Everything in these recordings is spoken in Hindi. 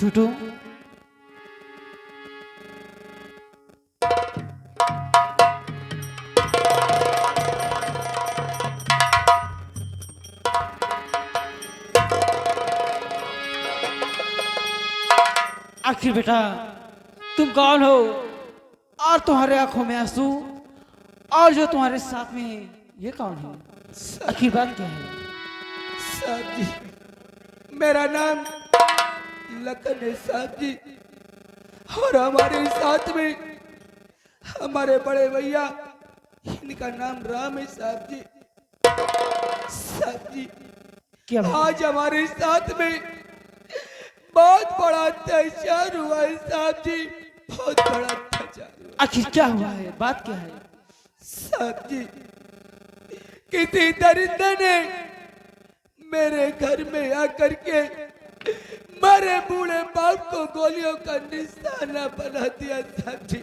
छोटू आखिर बेटा तुम कौन हो और तुम्हारे आंखों में आंसू और जो तुम्हारे साथ में ये कौन है? आखिर बात क्या है? साहब जी, मेरा नाम लखन है साहब जी, और हमारे साथ में हमारे बड़े भैया, इनका नाम राम है साहब जी। साहब जी, क्या बात? आज हमारे साथ में बहुत बड़ा अत्याचार हुआ है साहब जी, बहुत बड़ा अत्याचार हुआ। आखिर क्या हुआ है? बात क्या है? साहब जी, किसी दरिंदे ने मेरे घर में आकर के मरे बूढ़े बाप को गोलियों का निशाना बना दिया साहब जी।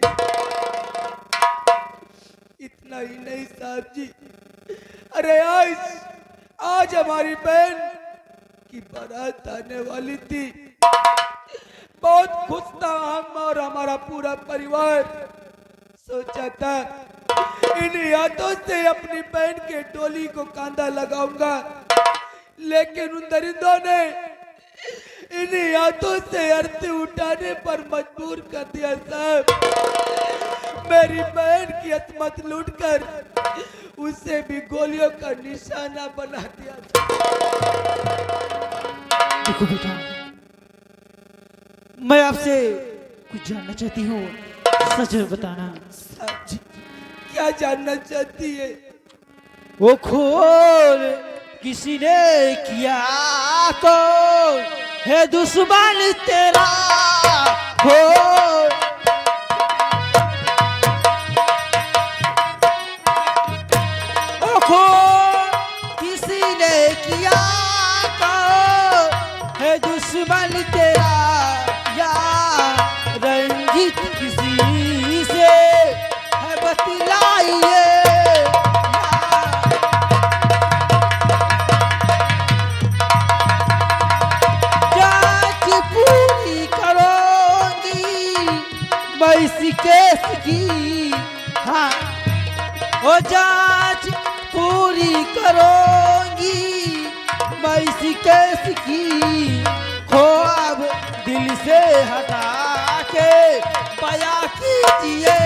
इतना ही नहीं साहब जी, अरे आज हमारी बहन की बारात आने वाली थी। बहुत खुश था हम और हमारा पूरा परिवार। सोचा था इन यादों से अपनी बहन के डोली को कांधा लगाऊंगा, लेकिन उन दरिंदों ने इन यादों से अर्थी उठाने पर मजबूर कर दिया साहब। मेरी बहन की असमत लूटकर उसे भी गोलियों का निशाना बना दिया। देखो बेटा, मैं आपसे कुछ जानना चाहती हूँ, सच बताना। साहब जी, क्या जानना चाहती है? वो खोल किसी ने किया, कौन है दुश्मन तेरा? खोल वो खोल किसी ने किया, कौन है दुश्मन तेरा? या रंजित किसी से है बतलाइए। केस की हाँ वो जांच पूरी करोगी मैं इसी केस की। खो अब दिल से हटा के बया कीजिए।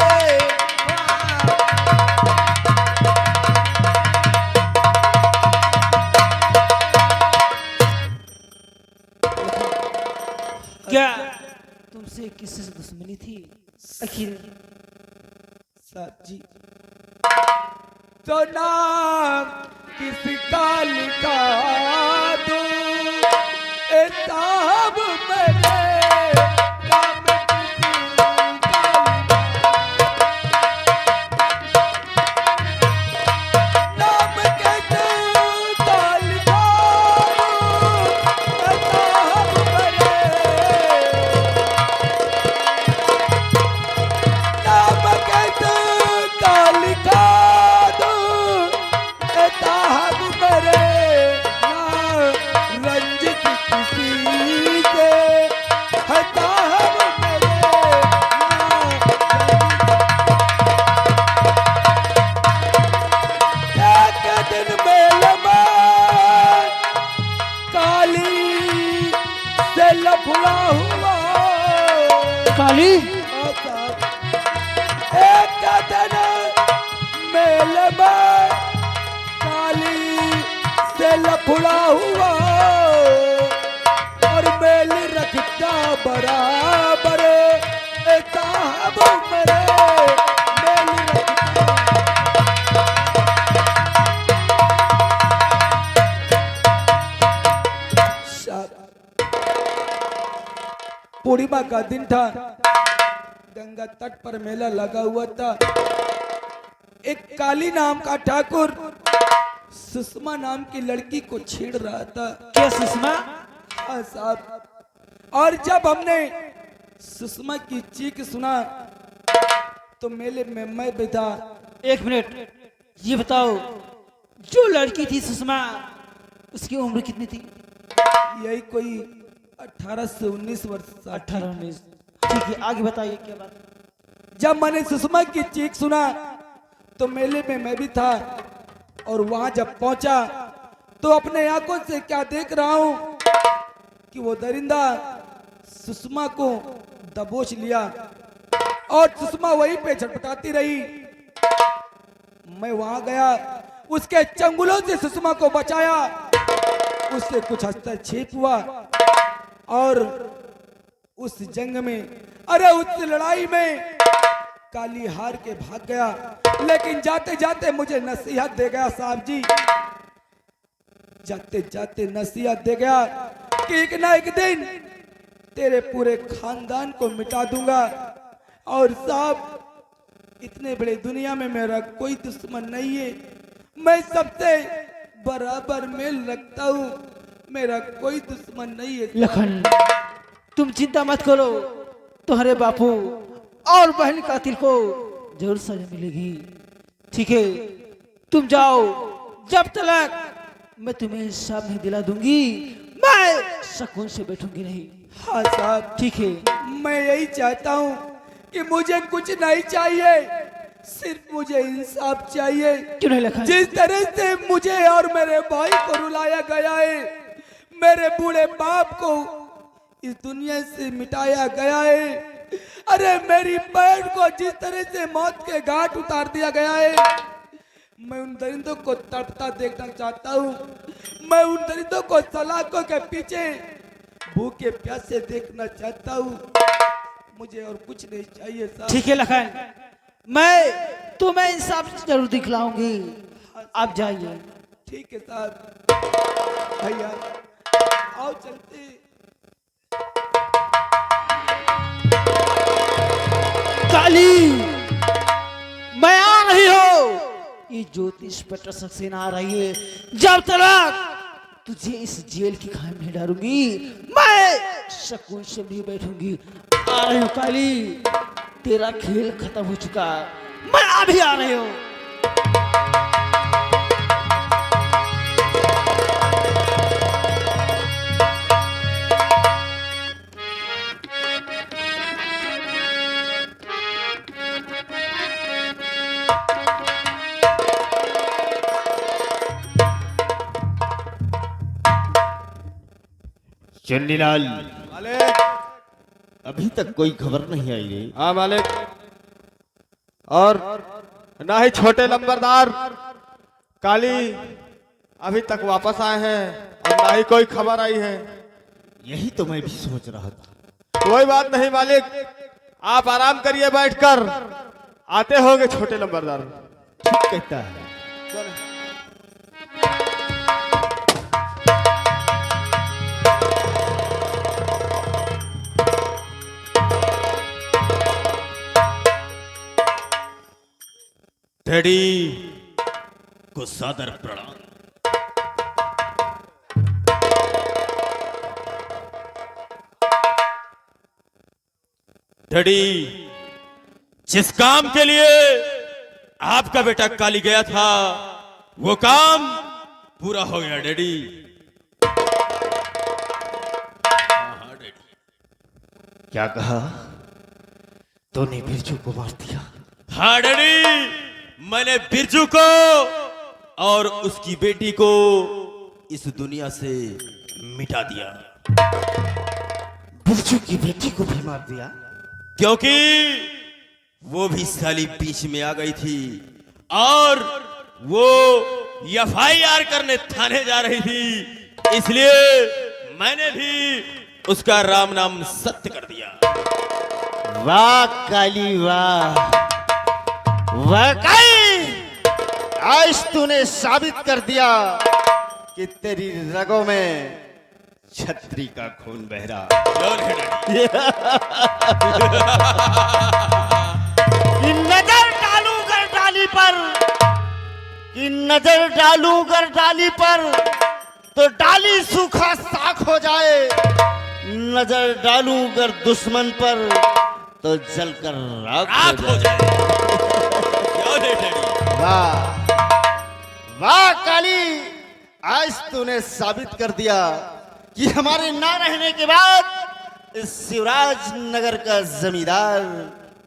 क्या तुमसे किसी से दुश्मनी थी? आखिर साहब जी, तो नाम किसका लिखा दूं ए साहब मेरे, नाम किसका लिखा दूं ए साहब मेरे, लफड़ा हुआ काली एक दिन मेल में काली से लफड़ा हुआ, और मेल रखता बराबर साहब मेरे, मेल रखता। पूर्णिमा का दिन था, गंगा तट पर मेला लगा हुआ था। एक काली नाम का ठाकुर सुषमा नाम की लड़की को छेड़ रहा था। क्या सुषमा? हाँ साहब, और जब हमने सुषमा की चीख सुना तो मेले में मैं भी था। एक मिनट, ये बताओ जो लड़की थी सुषमा, उसकी उम्र कितनी थी? यही कोई 18 से 19 वर्ष साहब जी। 18-19। ठीक है, आगे बताइए क्या बात। जब मैंने सुषमा की चीख सुना तो मेले में मैं भी था, और वहां जब पहुंचा तो अपने आंखों से क्या देख रहा हूं कि वो दरिंदा सुषमा को दबोच लिया और सुषमा वहीं पे छटपटाती रही। मैं वहां गया, उसके चंगुलों से सुषमा को बचाया, उससे कुछ हस्तक्षेप हुआ और उस जंग में, अरे उस लड़ाई में काली हार के भाग गया। लेकिन जाते जाते मुझे नसीहत दे गया साहब जी, जाते जाते नसीहत दे गया कि एक ना एक दिन तेरे पूरे खानदान को मिटा दूंगा। और साहब इतने बड़े दुनिया में मेरा कोई दुश्मन नहीं है, मैं सबसे बराबर मेल रखता हूँ, मेरा कोई दुश्मन नहीं है। लखन, तुम चिंता मत करो, तुम्हारे बापू और बहन कातिल को जरूर सजा मिलेगी। ठीक है, तुम जाओ, जब तक मैं तुम्हें इंसाफ नहीं दिला दूंगी मैं सुकून से बैठूंगी नहीं। हाँ साहब, ठीक है, मैं यही चाहता हूँ कि मुझे कुछ नहीं चाहिए, सिर्फ मुझे इंसाफ चाहिए। क्यों नहीं लखन? जिस तरह से मुझे और मेरे भाई को रुलाया गया है, मेरे बूढ़े बाप को इस दुनिया से मिटाया गया है, अरे मेरी बहन को जिस तरह से मौत के घाट उतार दिया गया है, मैं उन दरिंदों को तड़पता देखना चाहता हूँ। मैं उन दरिंदों को सलाखों के पीछे भूखे प्यासे देखना चाहता हूँ। मुझे और कुछ नहीं चाहिए साहब। ठीक है लखन, मैं तुम्हें इंसाफ जरूर दिखलाऊंगी। आप जाइए। ठीक है साहब। भैया आओ चलते। काली, मैं आ रही हूँ। ये ज्योतिष पटर सक्सेना आ रही है। जब तक तुझे इस जेल की खाई नहीं डालूंगी मैं सुकून से नहीं बैठूंगी। आ रही हूँ काली, तेरा खेल खत्म हो चुका, मैं अभी आ रही हूँ। चंडीलाल, मालिक। अभी तक कोई खबर नहीं आई रे। हाँ मालिक, और ना ही छोटे लंबरदार काली अभी तक वापस आए हैं और ना ही कोई खबर आई है। यही तो मैं भी सोच रहा था। कोई बात नहीं मालिक, आप आराम करिए बैठकर, आते होंगे छोटे लंबरदार। ठीक कहता है। डैडी को सादर प्रणाम। डैडी, जिस काम के लिए आपका बेटा काली गया था वो काम पूरा हो गया डैडी। हाँ डैडी। क्या कहा? तूने बिरजू को मार दिया? हाँ डैडी, मैंने बिरजू को और उसकी बेटी को इस दुनिया से मिटा दिया। बिरजू की बेटी को भी मार दिया? क्योंकि वो भी साली बीच में आ गई थी और वो FIR करने थाने जा रही थी, इसलिए मैंने भी उसका राम नाम सत्य कर दिया। वाह काली वाह, वाकई आज तूने साबित कर दिया कि तेरी रगों में छतरी का खून बह रहा। कि नजर डालूं कर डाली पर, कि नजर डालूं कर डाली पर तो डाली सूखा साख हो जाए, नजर डालूं कर दुश्मन पर तो जलकर राख हो जाए। वाह वाह काली, आज तूने साबित कर दिया कि हमारे ना रहने के बाद इस शिवराज नगर का जमींदार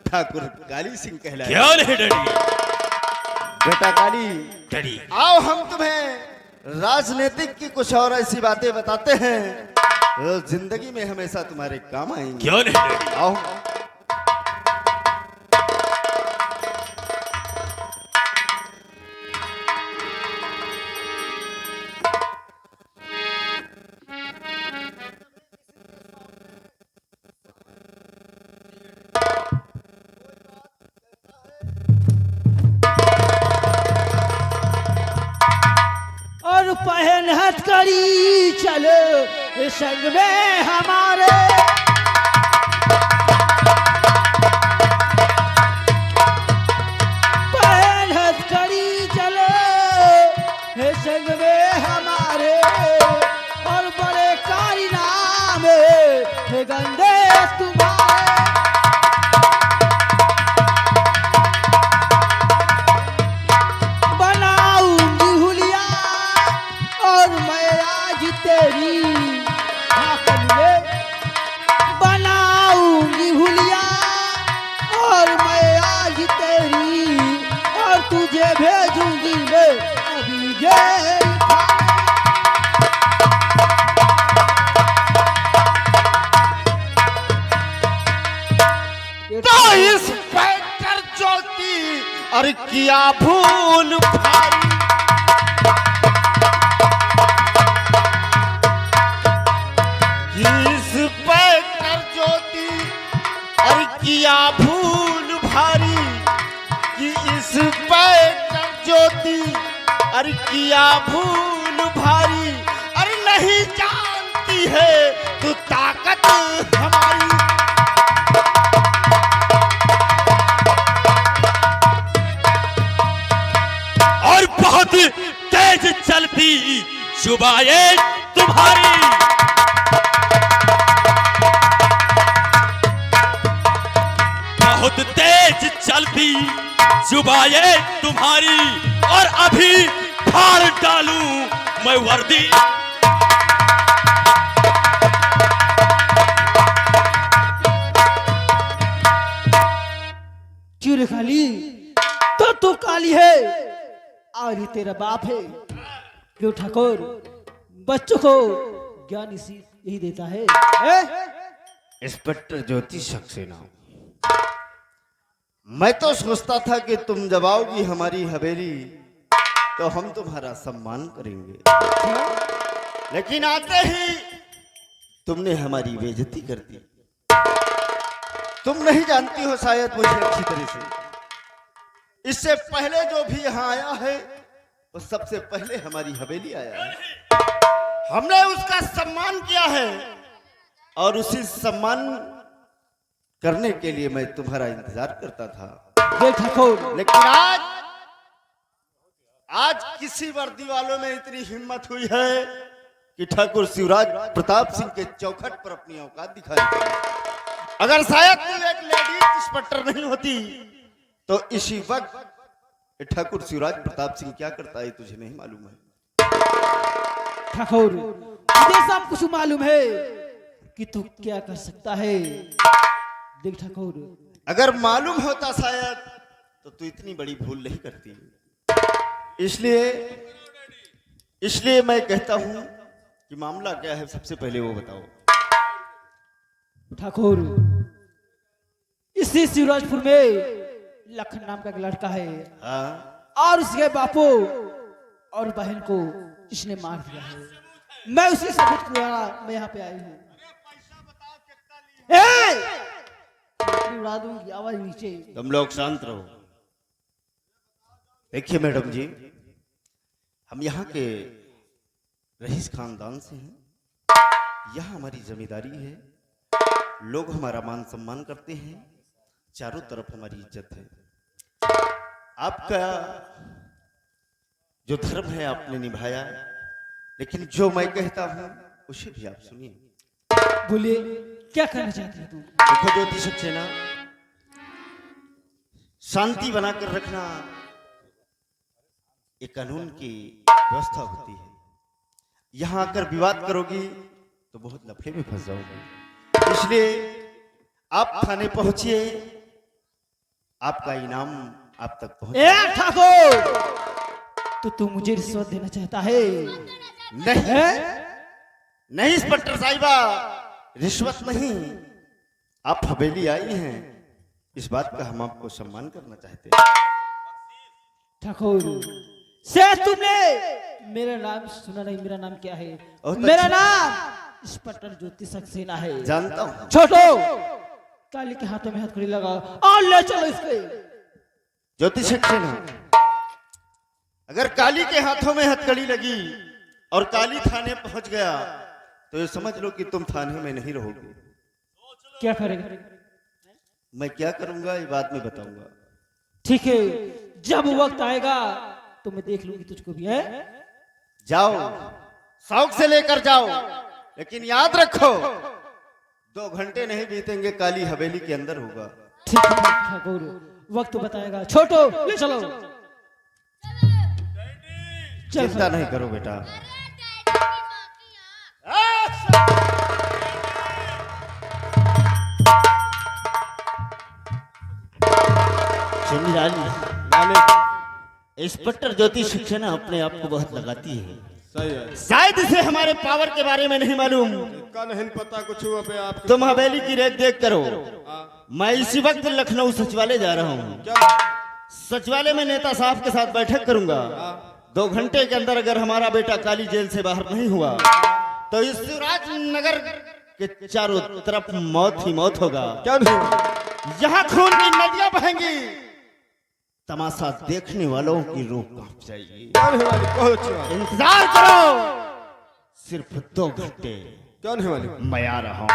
ठाकुर काली सिंह कहलाए। क्या नहीं डैडी? बेटा काली, डैडी आओ हम तुम्हें राजनीतिक की कुछ और ऐसी बातें बताते हैं जो जिंदगी में हमेशा तुम्हारे काम आएंगी। क्यों नहीं डैडी? आओ। और पहन हथकड़ी चलो संग में हमारे, पहन हथकड़ी चलो संग में हमारे, और बड़े कारी नाम है गंदे तुम्हारे। बनाऊंगी हुलिया और मैं आज तेरी आंखों में, बनाऊंगी हुलिया और मैं आज तेरी, और तुझे भेजूंगी मैं अभी जेल खाने। तो इस पैकर ज्योति और किया भूल भारी, इस पैकर ज्योति और किया भूल भारी, कि इस पैकर ज्योति और किया भूल भारी, अरे नहीं जानती है तू ताकत हमारी। और बहुत तेज चलती जुबाएं तुम्हारी, बहुत तेज चलती जुबाएं तुम्हारी, और अभी फाड़ डालूं मैं वर्दी। चूर खाली तो तू काली है और ये तेरा बाप है। क्यों ठाकुर, बच्चों को ज्ञान इसी यही देता है, इंस्पेक्टर ज्योति सक्सेना, मैं तो सोचता था कि तुम जब आओगी हमारी हवेली तो हम तुम्हारा सम्मान करेंगे, लेकिन आते ही तुमने हमारी बेइज्जती कर दी। तुम नहीं जानती हो शायद मुझे अच्छी तरह से, इससे पहले जो भी यहाँ आया है वो सबसे पहले हमारी हवेली आया है। हमने उसका सम्मान किया है और उसी सम्मान करने के लिए मैं तुम्हारा इंतजार करता था। देख ठाकुर, लेकिन आज किसी वर्दी वालों में इतनी हिम्मत हुई है कि ठाकुर शिवराज प्रताप सिंह के चौखट पर अपनी औकात दिखाई। अगर शायद तू एक लेडीज इंस्पेक्टर नहीं होती तो इसी वक्त ठाकुर शिवराज प्रताप सिंह क्या करता है तुझे नहीं मालूम है। ठाकुर मुझे सब कुछ मालूम है कि तू क्या कर सकता है। देख ठाकुर, अगर मालूम होता शायद तो तू इतनी बड़ी भूल नहीं करती। इसलिए मैं कहता हूं कि मामला क्या है, सबसे पहले वो बताओ। ठाकुर, इसी शिवराजपुर में लखन नाम का एक लड़का है, हाँ? और उसके बापू और बहन को इसने मार दिया है। मैं उसी सबूत को मैं यहाँ पे आई हूँ। उड़ा दूंगी, आवाज नीचे। तुम लोग शांत रहो। देखिए मैडम जी, हम यहाँ के रईस खानदान से हैं। यहाँ हमारी जमींदारी है, लोग हमारा मान सम्मान करते हैं, चारों तरफ हमारी इज्जत है। आपका जो धर्म है आपने निभाया, लेकिन जो मैं कहता हूं उसे भी आप सुनिए। बोलिए, क्या करना चाहती है तू? देखो ज्योति सक्सेना, शांति बनाकर रखना एक कानून की व्यवस्था होती है। यहाँ आकर विवाद करोगी तो बहुत लफड़े में फंस जाओगे। इसलिए आप थाने पहुंचिए, आपका इनाम आप तक पहुंच। ए ठाकुर, तो तू मुझे रिश्वत देना चाहता है? नहीं हैं? नहीं इंस्पेक्टर साहिबा, रिश्वत नहीं। आप हवेली आई हैं, इस बात का हम आपको सम्मान करना चाहते हैं। ठाकुर, से तुमने मेरा नाम सुना नहीं? मेरा नाम क्या है? बहुत मेरा अच्छा। नाम इंस्पेक्टर ज्योति सक्सेना है। जानता हूं। छोटो, काली के हाथों में हथकड़ी लगाओ और ले चलो इसके। ज्योति सक्सेना, अगर काली के हाथों में हथकड़ी लगी और काली थाने पहुंच गया तो ये समझ लो कि तुम थाने में नहीं रहोगे। क्या करेगा? मैं क्या करूंगा ये बाद में बताऊंगा। ठीक है, जब वक्त आएगा तो मैं देख लूंगी तुझको भी। है जाओ, शौक से लेकर जाओ, लेकिन याद रखो 2 घंटे नहीं बीतेंगे काली हवेली के अंदर होगा। ठीक है ठाकुर, वक्त बताएगा। छोटो, ले चलो। चल चिंता नहीं करो बेटा। सुन लाली, मालिक इंस्पेक्टर ज्योति सक्सेना अपने आप को बहुत लगाती है। सही है। शायद इसे हमारे पावर के बारे में नहीं मालूम। का नहीं पता कुछ हुआ पे आप। तुम हवेली की रेख देख करो। हाँ, मैं इसी वक्त लखनऊ सचिवालय जा रहा हूँ। क्या? सचिवालय में नेता साहब के साथ बैठक करूंगा। 2 घंटे के अंदर अगर हमारा बेटा काली जेल से बाहर नहीं हुआ तो इस शिवराज नगर के चारों तरफ मौत ही मौत होगा। क्या नहीं? यहाँ खून की नदियां बहेंगी, तमाशा देखने वालों की रूह कांप जाएगी। क्या नहीं मालिक? बहुत अच्छी बात। इंतजार करो, सिर्फ 2 घंटे, क्या नहीं मालिक? मैं आ रहा हूँ।